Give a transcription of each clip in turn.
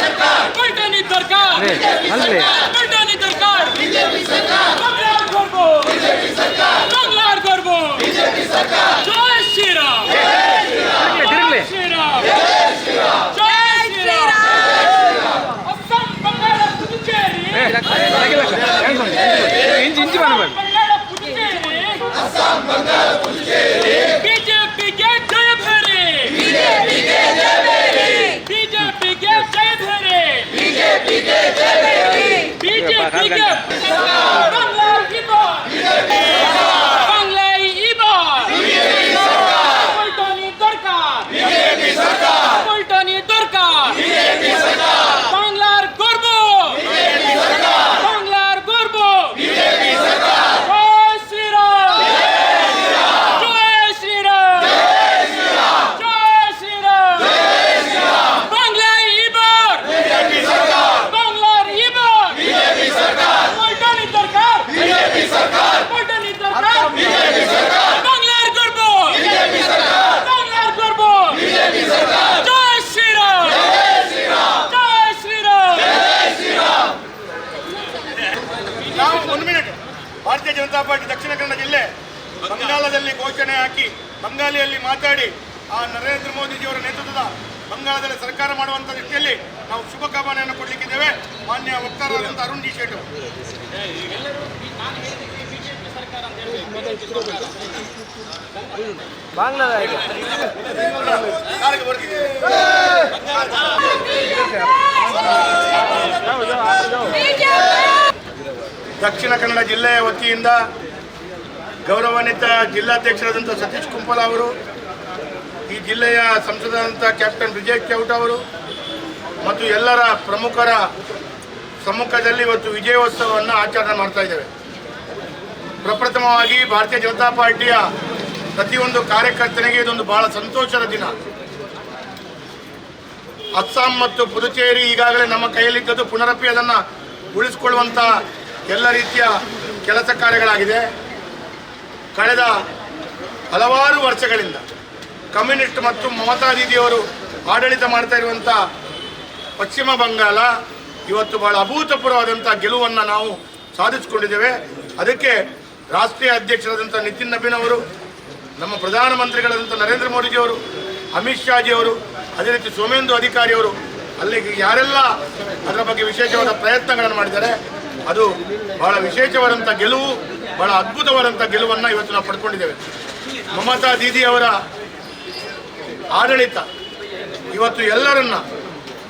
पलटनी सरकार पलटनी सरकार बांग्लार गर्व जय श्री राम जय श्री राम जय श्री राम असम बंगाल पुदुचेरी बीजेपी के जय भरे बीजेपी के जय भरे बीजेपी के जय भरे बीजेपी के जय भरे बीजेपी के बांग्ला की बात बांग्ला की बात पलटनी सरकार बीजेपी सरकार पलटनी सरकार बीजेपी सरकार बांग्लार गर्व बीजेपी सरकार बांग्लार गर्व बीजेपी सरकार ಭಾರತೀಯ ಜನತಾ ಪಾರ್ಟಿ ದಕ್ಷಿಣ ಕನ್ನಡ ಜಿಲ್ಲೆ ಬಂಗಾಳದಲ್ಲಿ ಘೋಷಣೆ ಹಾಕಿ ಬಂಗಾಳಿಯಲ್ಲಿ ಮಾತಾಡಿ ಆ ನರೇಂದ್ರ ಮೋದಿಜಿಯವರ ನೇತೃತ್ವದ ಬಂಗಾಳದಲ್ಲಿ ಸರ್ಕಾರ ಮಾಡುವಂಥ ರೀತಿಯಲ್ಲಿ ನಾವು ಶುಭಕಾಮನೆಯನ್ನು ಕೊಡಲಿಕ್ಕಿದ್ದೇವೆ. ಮಾನ್ಯ ವಕ್ತಾರರಾದಂಥ ಅರುಣ್ ಜಿ ಶೇಟ್ ದಕ್ಷಿಣ ಕನ್ನಡ ಜಿಲ್ಲೆಯ ವತಿಯಿಂದ ಗೌರವಾನ್ವಿತ ಜಿಲ್ಲಾಧ್ಯಕ್ಷರಾದಂಥ ಸತೀಶ್ ಕುಂಪಲ ಅವರು, ಈ ಜಿಲ್ಲೆಯ ಸಂಸದರಾದಂಥ ಕ್ಯಾಪ್ಟನ್ ವಿಜಯ್ ಚೌಟ ಅವರು ಮತ್ತು ಎಲ್ಲರ ಪ್ರಮುಖರ ಸಮ್ಮುಖದಲ್ಲಿ ಇವತ್ತು ವಿಜಯೋತ್ಸವವನ್ನು ಆಚರಣೆ ಮಾಡ್ತಾ ಇದ್ದೇವೆ. ಪ್ರಪ್ರಥಮವಾಗಿ ಭಾರತೀಯ ಜನತಾ ಪಾರ್ಟಿಯ ಪ್ರತಿಯೊಂದು ಕಾರ್ಯಕರ್ತನಿಗೆ ಇದೊಂದು ಬಹಳ ಸಂತೋಷದ ದಿನ. ಅಸ್ಸಾಂ ಮತ್ತು ಪುದುಚೇರಿ ಈಗಾಗಲೇ ನಮ್ಮ ಕೈಯಲ್ಲಿದ್ದದ್ದು, ಪುನರಪಿ ಅದನ್ನು ಉಳಿಸಿಕೊಳ್ಳುವಂಥ ಎಲ್ಲ ರೀತಿಯ ಕೆಲಸ ಕಾರ್ಯಗಳಾಗಿದೆ. ಕಳೆದ ಹಲವಾರು ವರ್ಷಗಳಿಂದ ಕಮ್ಯುನಿಸ್ಟ್ ಮತ್ತು ಮಮತಾ ದೀದಿಯವರು ಆಡಳಿತ ಮಾಡ್ತಾ ಇರುವಂಥ ಪಶ್ಚಿಮ ಬಂಗಾಳ ಇವತ್ತು ಬಹಳ ಅಭೂತಪೂರ್ವವಾದಂಥ ಗೆಲುವನ್ನು ನಾವು ಸಾಧಿಸಿಕೊಂಡಿದ್ದೇವೆ. ಅದಕ್ಕೆ ರಾಷ್ಟ್ರೀಯ ಅಧ್ಯಕ್ಷರಾದಂಥ ನಿತಿನ್ ನಬೀನ್ ಅವರು, ನಮ್ಮ ಪ್ರಧಾನಮಂತ್ರಿಗಳಾದಂಥ ನರೇಂದ್ರ ಮೋದಿಜಿಯವರು, ಅಮಿತ್ ಶಾಜಿಯವರು, ಅದೇ ರೀತಿ ಸೋಮೇಂದು ಅಧಿಕಾರಿಯವರು ಅಲ್ಲಿಗೆ ಯಾರೆಲ್ಲ ಅದರ ಬಗ್ಗೆ ವಿಶೇಷವಾದ ಪ್ರಯತ್ನಗಳನ್ನು ಮಾಡಿದ್ದಾರೆ, ಅದು ಬಹಳ ವಿಶೇಷವಾದಂಥ ಗೆಲುವು, ಬಹಳ ಅದ್ಭುತವಾದಂಥ ಗೆಲುವನ್ನು ಇವತ್ತು ನಾವು ಪಡ್ಕೊಂಡಿದ್ದೇವೆ. ಮಮತಾ ದೀದಿಯವರ ಆಡಳಿತ ಇವತ್ತು ಎಲ್ಲರನ್ನ,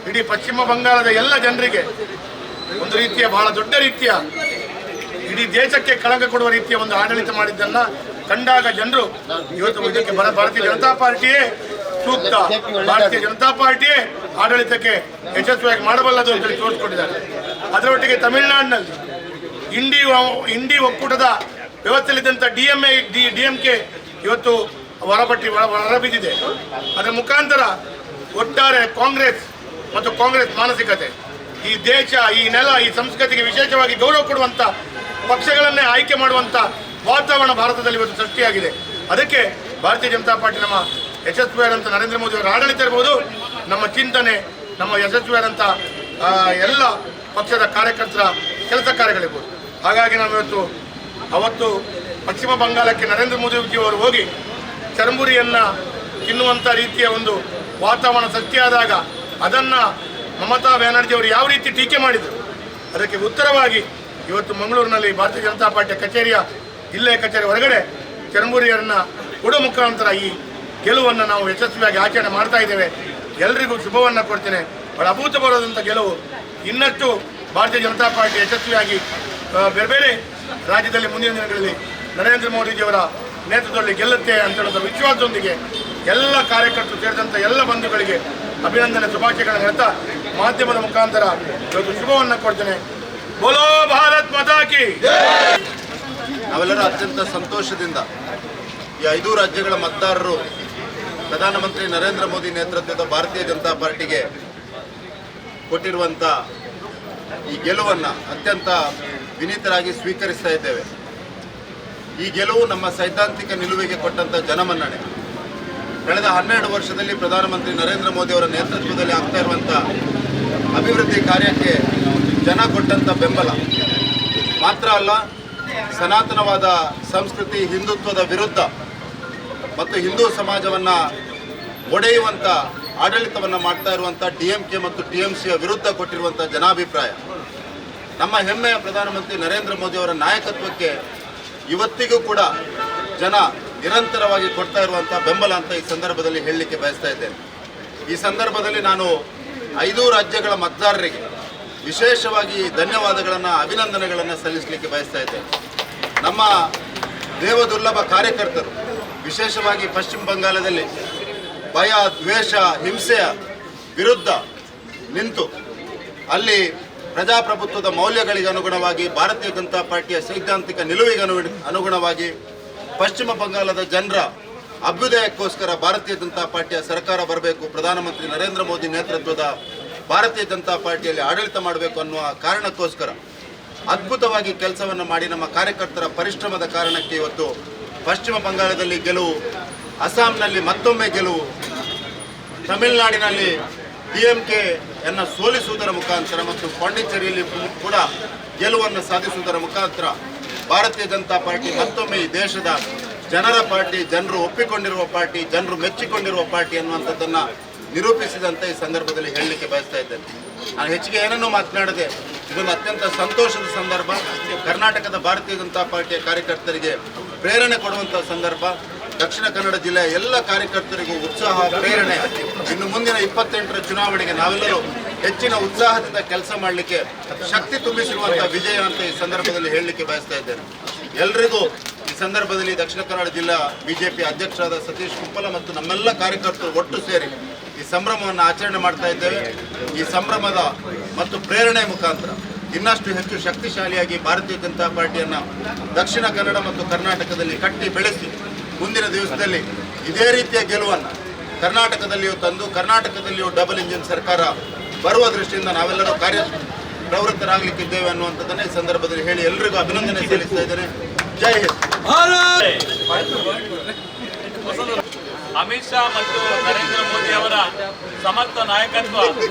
ಇಡೀ ಪಶ್ಚಿಮ ಬಂಗಾಳದ ಎಲ್ಲ ಜನರಿಗೆ ಒಂದು ರೀತಿಯ ಬಹಳ ದೊಡ್ಡ ರೀತಿಯ, ಇಡೀ ದೇಶಕ್ಕೆ ಕಳಂಕ ಕೊಡುವ ರೀತಿಯ ಒಂದು ಆಡಳಿತ ಮಾಡಿದ್ದನ್ನು ಕಂಡಾಗ ಜನರು ಇವತ್ತು ಇದಕ್ಕೆ ಭಾರತೀಯ ಜನತಾ ಪಾರ್ಟಿಯೇ ಸೂಕ್ತ, ಭಾರತೀಯ ಜನತಾ ಪಾರ್ಟಿಯೇ ಆಡಳಿತಕ್ಕೆ ಯಶಸ್ವಿಯಾಗಿ ಮಾಡಬಲ್ಲದು ಅಂತೇಳಿ ತೋರಿಸ್ಕೊಂಡಿದ್ದಾರೆ. ಅದರೊಟ್ಟಿಗೆ ತಮಿಳುನಾಡಿನಲ್ಲಿ ಇಂಡಿ ಒಕ್ಕೂಟದ ವ್ಯವಸ್ಥೆಯಲ್ಲಿದ್ದಂಥ ಡಿಎಂಕೆ ಇವತ್ತು ಹೊರಬಿದ್ದಿದೆ. ಅದರ ಮುಖಾಂತರ ಒಟ್ಟಾರೆ ಕಾಂಗ್ರೆಸ್ ಮತ್ತು ಕಾಂಗ್ರೆಸ್ ಮಾನಸಿಕತೆ, ಈ ದೇಶ, ಈ ನೆಲ, ಈ ಸಂಸ್ಕೃತಿಗೆ ವಿಶೇಷವಾಗಿ ಗೌರವ ಕೊಡುವಂಥ ಪಕ್ಷಗಳನ್ನೇ ಆಯ್ಕೆ ಮಾಡುವಂಥ ವಾತಾವರಣ ಭಾರತದಲ್ಲಿ ಇವತ್ತು ಸೃಷ್ಟಿಯಾಗಿದೆ. ಅದಕ್ಕೆ ಭಾರತೀಯ ಜನತಾ ಪಾರ್ಟಿ, ನಮ್ಮ ಯಶಸ್ವಿಯಾದಂಥ ನರೇಂದ್ರ ಮೋದಿ ಅವರ ಆಡಳಿತ ಇರ್ಬೋದು, ನಮ್ಮ ಚಿಂತನೆ, ನಮ್ಮ ಯಶಸ್ವಿಯಾದಂಥ ಎಲ್ಲ ಪಕ್ಷದ ಕಾರ್ಯಕರ್ತರ ಕೆಲಸ ಕಾರ್ಯಗಳಿರ್ಬೋದು. ಹಾಗಾಗಿ ನಾವು ಅವತ್ತು ಪಶ್ಚಿಮ ಬಂಗಾಳಕ್ಕೆ ನರೇಂದ್ರ ಮೋದಿಜಿಯವರು ಹೋಗಿ ಚರ್ಮುರಿಯನ್ನು ತಿನ್ನುವಂಥ ರೀತಿಯ ಒಂದು ವಾತಾವರಣ ಸೃಷ್ಟಿಯಾದಾಗ ಅದನ್ನು ಮಮತಾ ಬ್ಯಾನರ್ಜಿಯವರು ಯಾವ ರೀತಿ ಟೀಕೆ ಮಾಡಿದರು, ಅದಕ್ಕೆ ಉತ್ತರವಾಗಿ ಇವತ್ತು ಮಂಗಳೂರಿನಲ್ಲಿ ಭಾರತೀಯ ಜನತಾ ಪಾರ್ಟಿಯ ಕಚೇರಿಯ ಜಿಲ್ಲೆಯ ಕಚೇರಿ ಹೊರಗಡೆ ಚರ್ಮುರಿಯನ್ನು ಕೊಡೋ ಮುಖಾಂತರ ಈ ಗೆಲುವನ್ನು ನಾವು ಯಶಸ್ವಿಯಾಗಿ ಆಚರಣೆ ಮಾಡ್ತಾ ಇದ್ದೇವೆ. ಎಲ್ಲರಿಗೂ ಶುಭವನ್ನು ಕೊಡ್ತೇನೆ. ಬಹಳ ಅಭೂತಪೂರ್ವವಾದಂಥ ಗೆಲುವು. ಇನ್ನಷ್ಟು ಭಾರತೀಯ ಜನತಾ ಪಾರ್ಟಿ ಯಶಸ್ವಿಯಾಗಿ ಬೇರೆ ಬೇರೆ ರಾಜ್ಯದಲ್ಲಿ ಮುಂದಿನ ದಿನಗಳಲ್ಲಿ ನರೇಂದ್ರ ಮೋದಿಜಿಯವರ ನೇತೃತ್ವದಲ್ಲಿ ಗೆಲ್ಲುತ್ತೆ ಅಂತ ಹೇಳೋದು ವಿಶ್ವಾಸದೊಂದಿಗೆ ಎಲ್ಲ ಕಾರ್ಯಕರ್ತರು ಸೇರಿದಂಥ ಎಲ್ಲ ಬಂಧುಗಳಿಗೆ ಅಭಿನಂದನೆ, ಶುಭಾಶಯಗಳನ್ನು ಹೇಳ್ತಾ ಮಾಧ್ಯಮದ ಮುಖಾಂತರ ಇವತ್ತು ಶುಭವನ್ನು ಕೊಡ್ತೇನೆ. ಬೋಲೋ ಭಾರತ್ ಮಾತಾ ಕಿ. ನಾವೆಲ್ಲರೂ ಅತ್ಯಂತ ಸಂತೋಷದಿಂದ ಈ 5 ರಾಜ್ಯಗಳ ಮತದಾರರು ಪ್ರಧಾನಮಂತ್ರಿ ನರೇಂದ್ರ ಮೋದಿ ನೇತೃತ್ವದ ಭಾರತೀಯ ಜನತಾ ಪಾರ್ಟಿಗೆ ಕೊಟ್ಟಿರುವಂಥ ಈ ಗೆಲುವನ್ನು ಅತ್ಯಂತ ವಿನೀತರಾಗಿ ಸ್ವೀಕರಿಸ್ತಾ ಇದ್ದೇವೆ. ಈ ಗೆಲುವು ನಮ್ಮ ಸೈದ್ಧಾಂತಿಕ ನಿಲುವಿಗೆ ಕೊಟ್ಟಂಥ ಜನಮನ್ನಣೆ. ಕಳೆದ 12 ವರ್ಷದಲ್ಲಿ ಪ್ರಧಾನಮಂತ್ರಿ ನರೇಂದ್ರ ಮೋದಿ ಅವರ ನೇತೃತ್ವದಲ್ಲಿ ಆಗ್ತಾ ಇರುವಂಥ ಅಭಿವೃದ್ಧಿ ಕಾರ್ಯಕ್ಕೆ ಜನ ಕೊಟ್ಟಂಥ ಬೆಂಬಲ ಮಾತ್ರ ಅಲ್ಲ, ಸನಾತನವಾದ ಸಂಸ್ಕೃತಿ ಹಿಂದುತ್ವದ ವಿರುದ್ಧ ಮತ್ತು ಹಿಂದೂ ಸಮಾಜವನ್ನು ಒಡೆಯುವಂಥ ಆಡಳಿತವನ್ನು ಮಾಡ್ತಾ ಇರುವಂಥ DMK ಮತ್ತು TMCಯ ವಿರುದ್ಧ ಕೊಟ್ಟಿರುವಂಥ ಜನಾಭಿಪ್ರಾಯ, ನಮ್ಮ ಹೆಮ್ಮೆಯ ಪ್ರಧಾನಮಂತ್ರಿ ನರೇಂದ್ರ ಮೋದಿ ಅವರ ನಾಯಕತ್ವಕ್ಕೆ ಇವತ್ತಿಗೂ ಕೂಡ ಜನ ನಿರಂತರವಾಗಿ ಕೊಡ್ತಾ ಇರುವಂಥ ಬೆಂಬಲ ಅಂತ ಈ ಸಂದರ್ಭದಲ್ಲಿ ಹೇಳಲಿಕ್ಕೆ ಬಯಸ್ತಾ ಇದ್ದೇನೆ. ಈ ಸಂದರ್ಭದಲ್ಲಿ ನಾನು 5 ರಾಜ್ಯಗಳ ಮತದಾರರಿಗೆ ವಿಶೇಷವಾಗಿ ಧನ್ಯವಾದಗಳನ್ನು, ಅಭಿನಂದನೆಗಳನ್ನು ಸಲ್ಲಿಸಲಿಕ್ಕೆ ಬಯಸ್ತಾ ಇದ್ದೇನೆ. ನಮ್ಮ ದೇವದುರ್ಲಭ ಕಾರ್ಯಕರ್ತರು ವಿಶೇಷವಾಗಿ ಪಶ್ಚಿಮ ಬಂಗಾಳದಲ್ಲಿ ಭಯ, ದ್ವೇಷ, ಹಿಂಸೆಯ ವಿರುದ್ಧ ನಿಂತು ಅಲ್ಲಿ ಪ್ರಜಾಪ್ರಭುತ್ವದ ಮೌಲ್ಯಗಳಿಗೆ ಅನುಗುಣವಾಗಿ, ಭಾರತೀಯ ಜನತಾ ಪಾರ್ಟಿಯ ಸೈದ್ಧಾಂತಿಕ ನಿಲುವಿಗೆ ಅನುಗುಣವಾಗಿ ಪಶ್ಚಿಮ ಬಂಗಾಳದ ಜನರ ಅಭ್ಯುದಯಕ್ಕೋಸ್ಕರ ಭಾರತೀಯ ಜನತಾ ಪಾರ್ಟಿಯ ಸರ್ಕಾರ ಬರಬೇಕು, ಪ್ರಧಾನಮಂತ್ರಿ ನರೇಂದ್ರ ಮೋದಿ ನೇತೃತ್ವದ ಭಾರತೀಯ ಜನತಾ ಪಾರ್ಟಿಯಲ್ಲಿ ಆಡಳಿತ ಮಾಡಬೇಕು ಅನ್ನುವ ಕಾರಣಕ್ಕೋಸ್ಕರ ಅದ್ಭುತವಾಗಿ ಕೆಲಸವನ್ನು ಮಾಡಿ ನಮ್ಮ ಕಾರ್ಯಕರ್ತರ ಪರಿಶ್ರಮದ ಕಾರಣಕ್ಕೆ ಇವತ್ತು ಪಶ್ಚಿಮ ಬಂಗಾಳದಲ್ಲಿ ಗೆಲುವು, ಅಸ್ಸಾಂನಲ್ಲಿ ಮತ್ತೊಮ್ಮೆ ಗೆಲುವು, ತಮಿಳುನಾಡಿನಲ್ಲಿ DMKಯನ್ನು ಸೋಲಿಸುವುದರ ಮುಖಾಂತರ ಮತ್ತು ಪಾಂಡಿಚೇರಿಯಲ್ಲಿ ಕೂಡ ಗೆಲುವನ್ನು ಸಾಧಿಸುವುದರ ಮುಖಾಂತರ ಭಾರತೀಯ ಜನತಾ ಪಾರ್ಟಿ ಮತ್ತೊಮ್ಮೆ ಈ ದೇಶದ ಜನರ ಪಾರ್ಟಿ, ಜನರು ಒಪ್ಪಿಕೊಂಡಿರುವ ಪಾರ್ಟಿ, ಜನರು ಮೆಚ್ಚಿಕೊಂಡಿರುವ ಪಾರ್ಟಿ ಅನ್ನುವಂಥದ್ದನ್ನು ನಿರೂಪಿಸಿದಂತೆ ಈ ಸಂದರ್ಭದಲ್ಲಿ ಹೇಳಲಿಕ್ಕೆ ಬಯಸ್ತಾ ಇದ್ದೇನೆ. ನಾನು ಹೆಚ್ಚಿಗೆ ಏನನ್ನೂ ಮಾತನಾಡದೆ, ಇದೊಂದು ಅತ್ಯಂತ ಸಂತೋಷದ ಸಂದರ್ಭ, ಕರ್ನಾಟಕದ ಭಾರತೀಯ ಜನತಾ ಪಾರ್ಟಿಯ ಕಾರ್ಯಕರ್ತರಿಗೆ ಪ್ರೇರಣೆ ಕೊಡುವಂಥ ಸಂದರ್ಭ. ದಕ್ಷಿಣ ಕನ್ನಡ ಜಿಲ್ಲೆಯ ಎಲ್ಲ ಕಾರ್ಯಕರ್ತರಿಗೂ ಉತ್ಸಾಹ, ಪ್ರೇರಣೆ, ಇನ್ನು ಮುಂದಿನ 28ರ ಚುನಾವಣೆಗೆ ನಾವೆಲ್ಲರೂ ಹೆಚ್ಚಿನ ಉತ್ಸಾಹದಿಂದ ಕೆಲಸ ಮಾಡಲಿಕ್ಕೆ ಶಕ್ತಿ ತುಂಬಿಸಿರುವಂಥ ವಿಜಯ ಅಂತ ಈ ಸಂದರ್ಭದಲ್ಲಿ ಹೇಳಲಿಕ್ಕೆ ಬಯಸ್ತಾ ಇದ್ದೇನೆ. ಎಲ್ರಿಗೂ ಈ ಸಂದರ್ಭದಲ್ಲಿ ದಕ್ಷಿಣ ಕನ್ನಡ ಜಿಲ್ಲಾ BJP ಅಧ್ಯಕ್ಷರಾದ ಸತೀಶ್ ಕುಂಪಲ ಮತ್ತು ನಮ್ಮೆಲ್ಲ ಕಾರ್ಯಕರ್ತರು ಒಟ್ಟು ಸೇರಿ ಈ ಸಂಭ್ರಮವನ್ನು ಆಚರಣೆ ಮಾಡ್ತಾ ಇದ್ದೇವೆ. ಈ ಸಂಭ್ರಮದ ಮತ್ತು ಪ್ರೇರಣೆ ಮುಖಾಂತರ ಇನ್ನಷ್ಟು ಹೆಚ್ಚು ಶಕ್ತಿಶಾಲಿಯಾಗಿ ಭಾರತೀಯ ಜನತಾ ಪಾರ್ಟಿಯನ್ನು ದಕ್ಷಿಣ ಕನ್ನಡ ಮತ್ತು ಕರ್ನಾಟಕದಲ್ಲಿ ಕಟ್ಟಿ ಬೆಳೆಸಿ ಮುಂದಿನ ದಿವಸದಲ್ಲಿ ಇದೇ ರೀತಿಯ ಗೆಲುವನ್ನು ಕರ್ನಾಟಕದಲ್ಲಿಯೂ ತಂದು ಕರ್ನಾಟಕದಲ್ಲಿಯೂ ಡಬಲ್ ಇಂಜಿನ್ ಸರ್ಕಾರ ಬರುವ ದೃಷ್ಟಿಯಿಂದ ನಾವೆಲ್ಲರೂ ಪ್ರವೃತ್ತರಾಗಲಿಕ್ಕಿದ್ದೇವೆ ಅನ್ನುವಂಥದ್ದನ್ನು ಈ ಸಂದರ್ಭದಲ್ಲಿ ಹೇಳಿ ಎಲ್ರಿಗೂ ಅಭಿನಂದನೆ ಸಲ್ಲಿಸ್ತಾ ಇದ್ದೇನೆ. ಜೈ ಹಿಂದ್. ಅಮಿತ್ ಶಾ ಮತ್ತು ನರೇಂದ್ರ ಮೋದಿ ಅವರ ಸಮರ್ಥ ನಾಯಕತ್ವ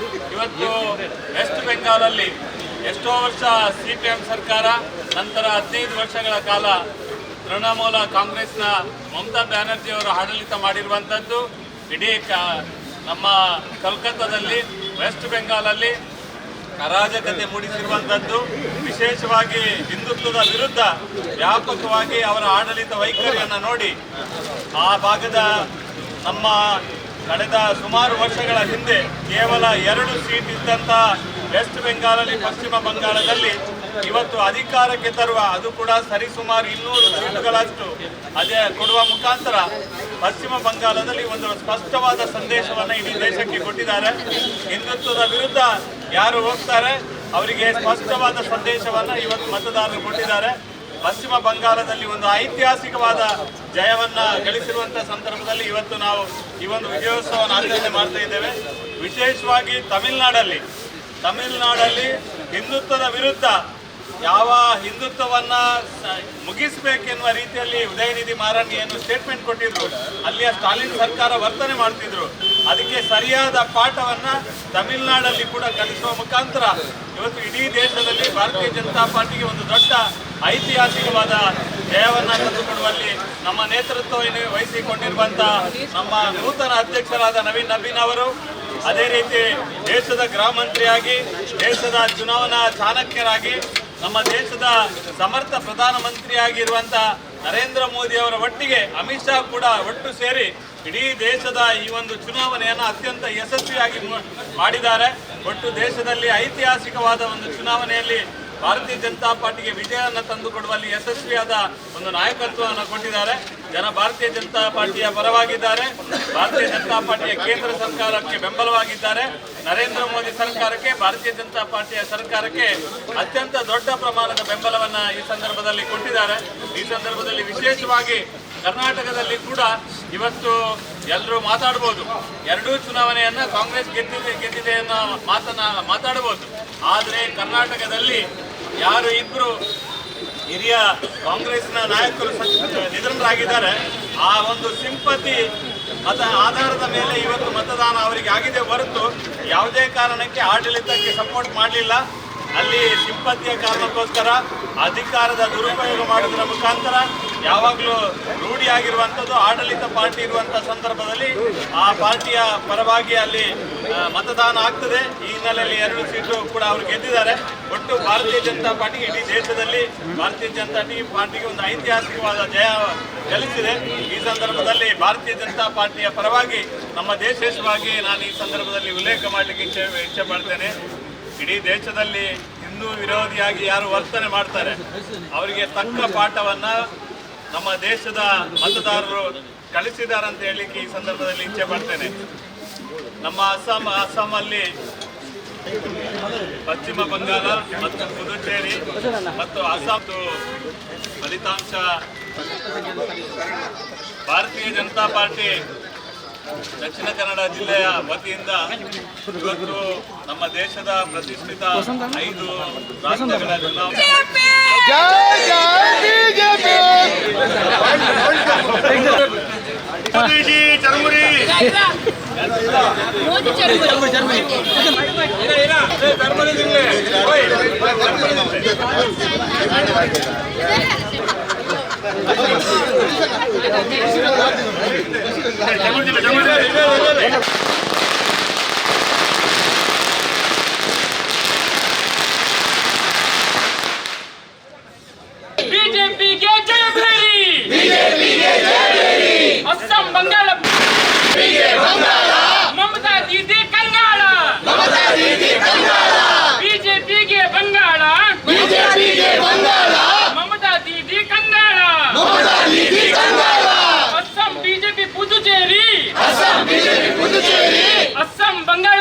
ಇವತ್ತು ವೆಸ್ಟ್ ಬೆಂಗಾಲಲ್ಲಿ ಎಷ್ಟೋ ವರ್ಷ CPM ಸರ್ಕಾರ, ನಂತರ 15 ವರ್ಷಗಳ ಕಾಲ ತೃಣಮೂಲ ಕಾಂಗ್ರೆಸ್ನ ಮಮತಾ ಬ್ಯಾನರ್ಜಿ ಅವರು ಆಡಳಿತ ಮಾಡಿರುವಂಥದ್ದು, ಇಡೀ ನಮ್ಮ ಕೋಲ್ಕತ್ತಾದಲ್ಲಿ ವೆಸ್ಟ್ ಬೆಂಗಾಲಲ್ಲಿ ಅರಾಜಕತೆ ಮೂಡಿಸಿರುವಂಥದ್ದು, ವಿಶೇಷವಾಗಿ ಹಿಂದುತ್ವದ ವಿರುದ್ಧ ವ್ಯಾಪಕವಾಗಿ ಅವರ ಆಡಳಿತ ವೈಖರಿಯನ್ನು ನೋಡಿ ಆ ಭಾಗದ ನಮ್ಮ ಕಳೆದ ಸುಮಾರು ವರ್ಷಗಳ ಹಿಂದೆ ಕೇವಲ 2 ಸೀಟ್ ಇದ್ದಂಥ ವೆಸ್ಟ್ ಬೆಂಗಾಲಲ್ಲಿ, ಪಶ್ಚಿಮ ಬಂಗಾಳದಲ್ಲಿ ಇವತ್ತು ಅಧಿಕಾರಕ್ಕೆ ತರುವ, ಅದು ಕೂಡ ಸರಿಸುಮಾರು 200 ಸೀಟುಗಳಷ್ಟು ಅದೇ ಕೊಡುವ ಮುಖಾಂತರ ಪಶ್ಚಿಮ ಬಂಗಾಳದಲ್ಲಿ ಒಂದು ಸ್ಪಷ್ಟವಾದ ಸಂದೇಶವನ್ನು ಇಡೀ ದೇಶಕ್ಕೆ ಕೊಟ್ಟಿದ್ದಾರೆ. ಹಿಂದುತ್ವದ ವಿರುದ್ಧ ಯಾರು ಹೋಗ್ತಾರೆ ಅವರಿಗೆ ಸ್ಪಷ್ಟವಾದ ಸಂದೇಶವನ್ನು ಇವತ್ತು ಮತದಾರರು ಕೊಟ್ಟಿದ್ದಾರೆ. ಪಶ್ಚಿಮ ಬಂಗಾಳದಲ್ಲಿ ಒಂದು ಐತಿಹಾಸಿಕವಾದ ಜಯವನ್ನ ಗಳಿಸಿರುವಂಥ ಸಂದರ್ಭದಲ್ಲಿ ಇವತ್ತು ನಾವು ಈ ಒಂದು ವಿಜಯೋತ್ಸವವನ್ನು ಆಚರಣೆ ಮಾಡ್ತಾ ಇದ್ದೇವೆ. ವಿಶೇಷವಾಗಿ ತಮಿಳುನಾಡಲ್ಲಿ ಹಿಂದುತ್ವದ ವಿರುದ್ಧ ಯಾವ ಹಿಂದುತ್ವವನ್ನು ಮುಗಿಸಬೇಕೆನ್ನುವ ರೀತಿಯಲ್ಲಿ ಉದಯನಿಧಿ ಮಾರನ್ ಏನು ಸ್ಟೇಟ್ಮೆಂಟ್ ಕೊಟ್ಟಿದ್ರು, ಅಲ್ಲಿಯ ಸ್ಟಾಲಿನ್ ಸರ್ಕಾರ ವರ್ತನೆ ಮಾಡ್ತಿದ್ರು. ಅದಕ್ಕೆ ಸರಿಯಾದ ಪಾಠವನ್ನು ತಮಿಳುನಾಡಲ್ಲಿ ಕೂಡ ಕಲಿಸುವ ಮುಖಾಂತರ ಇವತ್ತು ಇಡೀ ದೇಶದಲ್ಲಿ ಭಾರತೀಯ ಜನತಾ ಪಾರ್ಟಿಗೆ ಒಂದು ದೊಡ್ಡ ಐತಿಹಾಸಿಕವಾದ ಜಯವನ್ನು ತಂದುಕೊಡುವಲ್ಲಿ ನಮ್ಮ ನೇತೃತ್ವವನ್ನು ವಹಿಸಿಕೊಂಡಿರುವಂಥ ನಮ್ಮ ನೂತನ ಅಧ್ಯಕ್ಷರಾದ ನವೀನ್ ಅವರು, ಅದೇ ರೀತಿ ದೇಶದ ಗೃಹ ಮಂತ್ರಿಯಾಗಿ, ದೇಶದ ಚುನಾವಣಾ ಚಾಣಕ್ಯರಾಗಿ, ನಮ್ಮ ದೇಶದ ಸಮರ್ಥ ಪ್ರಧಾನಮಂತ್ರಿಯಾಗಿರುವಂಥ ನರೇಂದ್ರ ಮೋದಿ ಅವರ ಒಟ್ಟಿಗೆ ಅಮಿತ್ ಶಾ ಕೂಡ ಒಟ್ಟು ಸೇರಿ ಇಡೀ ದೇಶದ ಈ ಒಂದು ಚುನಾವಣೆಯನ್ನು ಅತ್ಯಂತ ಯಶಸ್ವಿಯಾಗಿ ಮಾಡಿದ್ದಾರೆ. ಒಟ್ಟು ದೇಶದಲ್ಲಿ ಐತಿಹಾಸಿಕವಾದ ಒಂದು ಚುನಾವಣೆಯಲ್ಲಿ ಭಾರತೀಯ ಜನತಾ ಪಾರ್ಟಿಗೆ ವಿಜಯವನ್ನು ತಂದುಕೊಡುವಲ್ಲಿ ಯಶಸ್ವಿಯಾದ ಒಂದು ನಾಯಕತ್ವವನ್ನು ಕೊಟ್ಟಿದ್ದಾರೆ. ಜನ ಭಾರತೀಯ ಜನತಾ ಪಾರ್ಟಿಯ ಪರವಾಗಿದ್ದಾರೆ, ಭಾರತೀಯ ಜನತಾ ಪಾರ್ಟಿಯ ಕೇಂದ್ರ ಸರ್ಕಾರಕ್ಕೆ ಬೆಂಬಲವಾಗಿದ್ದಾರೆ. ನರೇಂದ್ರ ಮೋದಿ ಸರ್ಕಾರಕ್ಕೆ, ಭಾರತೀಯ ಜನತಾ ಪಾರ್ಟಿಯ ಸರ್ಕಾರಕ್ಕೆ ಅತ್ಯಂತ ದೊಡ್ಡ ಪ್ರಮಾಣದ ಬೆಂಬಲವನ್ನು ಈ ಸಂದರ್ಭದಲ್ಲಿ ಕೊಟ್ಟಿದ್ದಾರೆ. ಈ ಸಂದರ್ಭದಲ್ಲಿ ವಿಶೇಷವಾಗಿ ಕರ್ನಾಟಕದಲ್ಲಿ ಕೂಡ ಇವತ್ತು ಎಲ್ಲರೂ ಮಾತಾಡ್ಬೋದು, 2 ಚುನಾವಣೆಯನ್ನು ಕಾಂಗ್ರೆಸ್ ಗೆದ್ದಿದೆ ಅನ್ನೋ ಮಾತಾಡ್ಬೋದು. ಆದರೆ ಕರ್ನಾಟಕದಲ್ಲಿ ಯಾರು ಇಬ್ಬರು ಹಿರಿಯ ಕಾಂಗ್ರೆಸ್ನ ನಾಯಕರು ನಿಧನರಾಗಿದ್ದಾರೆ. ಆ ಒಂದು ಸಿಂಪತಿ ಆಧಾರದ ಮೇಲೆ ಇವತ್ತು ಮತದಾನ ಅವರಿಗೆ ಆಗಿದೆ ಹೊರತು ಯಾವುದೇ ಕಾರಣಕ್ಕೆ ಆಡಳಿತಕ್ಕೆ ಸಪೋರ್ಟ್ ಮಾಡಲಿಲ್ಲ. ಅಲ್ಲಿ ಸಿಂಪತಿಯ ಕಾರಣಕ್ಕೋಸ್ಕರ ಅಧಿಕಾರದ ದುರುಪಯೋಗ ಮಾಡೋದರ ಮುಖಾಂತರ ಯಾವಾಗಲೂ ರೂಢಿಯಾಗಿರುವಂಥದ್ದು ಆಡಳಿತ ಪಾರ್ಟಿ ಇರುವಂಥ ಸಂದರ್ಭದಲ್ಲಿ ಆ ಪಾರ್ಟಿಯ ಪರವಾಗಿ ಅಲ್ಲಿ ಮತದಾನ ಆಗ್ತದೆ. ಈ ಹಿನ್ನೆಲೆಯಲ್ಲಿ 2 ಸೀಟು ಕೂಡ ಅವರು ಗೆದ್ದಿದ್ದಾರೆ. ಒಟ್ಟು ಭಾರತೀಯ ಜನತಾ ಪಾರ್ಟಿ ಇಡೀ ದೇಶದಲ್ಲಿ ಭಾರತೀಯ ಜನತಾ ಪಾರ್ಟಿಗೆ ಒಂದು ಐತಿಹಾಸಿಕವಾದ ಜಯ ಗಳಿಸಿದೆ. ಈ ಸಂದರ್ಭದಲ್ಲಿ ಭಾರತೀಯ ಜನತಾ ಪಾರ್ಟಿಯ ಪರವಾಗಿ ನಮ್ಮ ದೇಶವಾಗಿ ನಾನು ಈ ಸಂದರ್ಭದಲ್ಲಿ ಉಲ್ಲೇಖ ಮಾಡಲಿಕ್ಕೆ ಇಚ್ಛೆ ಪಡ್ತೇನೆ. ಇಡೀ ದೇಶದಲ್ಲಿ ಹಿಂದೂ ವಿರೋಧಿಯಾಗಿ ಯಾರು ವರ್ತನೆ ಮಾಡ್ತಾರೆ ಅವರಿಗೆ ತಕ್ಕ ಪಾಠವನ್ನ ನಮ್ಮ ದೇಶದ ಮತದಾರರು ಕಲಿಸಿದ್ದಾರೆ ಅಂತ ಹೇಳಲಿಕ್ಕೆ ಈ ಸಂದರ್ಭದಲ್ಲಿ ಇಚ್ಛೆ ಪಡ್ತೇನೆ. ನಮ್ಮ ಅಸ್ಸಾಮಲ್ಲಿ ಪಶ್ಚಿಮ ಬಂಗಾಳ ಮತ್ತು ಪುದುಚೇರಿ ಮತ್ತು ಅಸ್ಸಾಂದು ಫಲಿತಾಂಶ ಭಾರತೀಯ ಜನತಾ ಪಾರ್ಟಿ ದಕ್ಷಿಣ ಕನ್ನಡ ಜಿಲ್ಲೆಯ ವತಿಯಿಂದ ಇವತ್ತು ನಮ್ಮ ದೇಶದ ಪ್ರತಿಷ್ಠಿತ 5 ರಾಜ್ಯಗಳ ಚುನಾವಣೆ ಬಿಜೆಪಿಗೆ ಜಯಭೇರಿ, ಅಸ್ಸಾಂ ಬಂಗಾಳ, ಮಮತಾ ದೀದಿ ಕಂಗಾಳ, ಬಿಜೆಪಿಗೆ ಬಂಗಾಳ, ಮಮತಾ ದೀದಿ ಕಂಗಾಳ, ಅಸ್ಸಾಂ ಬಿಜೆಪಿ ಪುದುಚೇರಿ, ಅಸ್ಸಾಂ ಬಂಗಾಳ.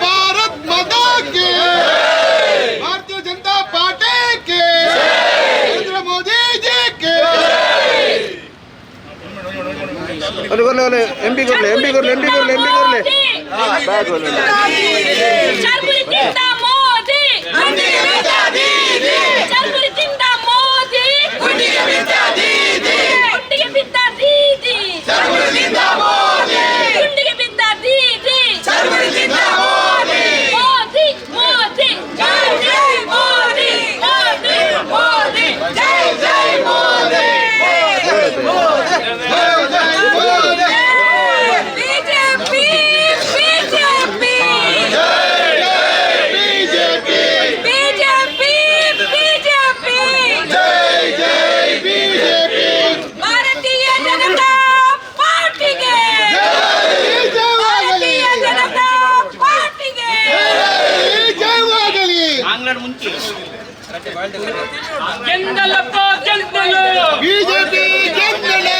भारत माता के, भारतीय जनता पार्टी के, नरेंद्र मोदी जी के. एमपी कर ले ಗೆಂದಲಪ್ಪ ಗೆಂದಲು, ಬಿಜೆಪಿ ಗೆದ್ದಲು,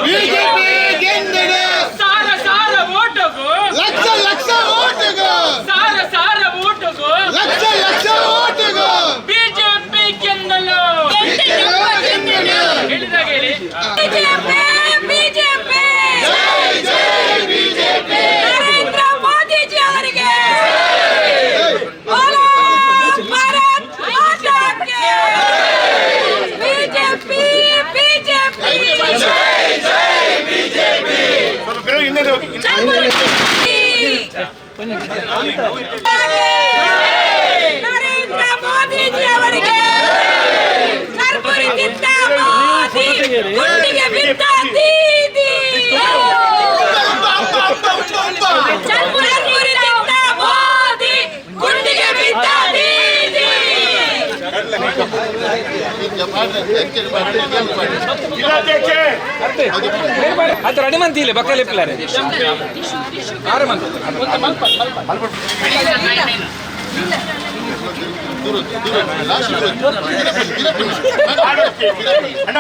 ಬಿಜೆಪಿ ಗೆದ್ದಲು. ಸಾರ ಸಾರ ಓಟುಗು, ಲಕ್ಷ ಲಕ್ಷ ಓಟುಗು, ಸಾರ ಸಾರ ಓಟುಗು, ಲಕ್ಷ ಲಕ್ಷ ಓಟುಗು. ಬಿಜೆಪಿ ಗೆಂದಲು. ಹೇಳಿದಾಗ ಹೇಳಿ. ಬಿಜೆಪಿ ನರೇಂದ್ರ ಮೋದಿಜಿ ಅವರಿಗೆ ನರೇಂದ್ರ ಮೋದಿಜಿ ಅವರಿಗೆ ಕರ್ಪೂರದಿಂದ ಮೋದಿ ಗುಂಡಿಗೆ ಬಿದ್ದ ದೀದಿ, ಕರ್ಪೂರದಿಂದ ಮೋದಿ ಗುಂಡಿಗೆ ಬಿದ್ದ ದೀದಿ. ಅದು ರೆಡಿ ಮಂತಿಲ್ಲ ಬಕ್ಕಲೆ ಪಿಲ್ಲಾರೆ ಆರು ಮಂತ್ ಅಣ್ಣ